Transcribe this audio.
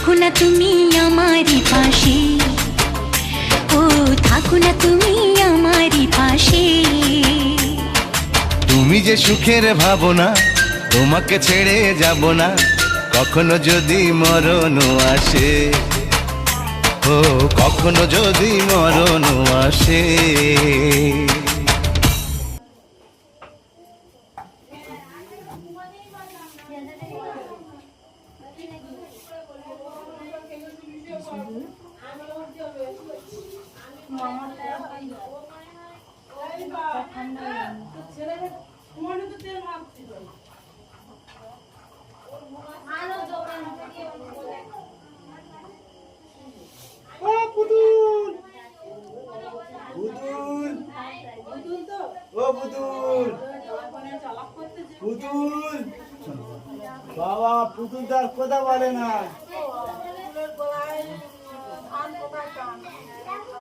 থাকো না তুমি আমারই পাশে, ও থাকো না তুমি আমারই পাশে। তুমি যে সুখের ভাবনা, তোমাকে ছেড়ে যাব না, কখনো যদি মরণ আসে, ও কখনো যদি মরণ আসে। বাবা পুতুল তার কথা বলে না।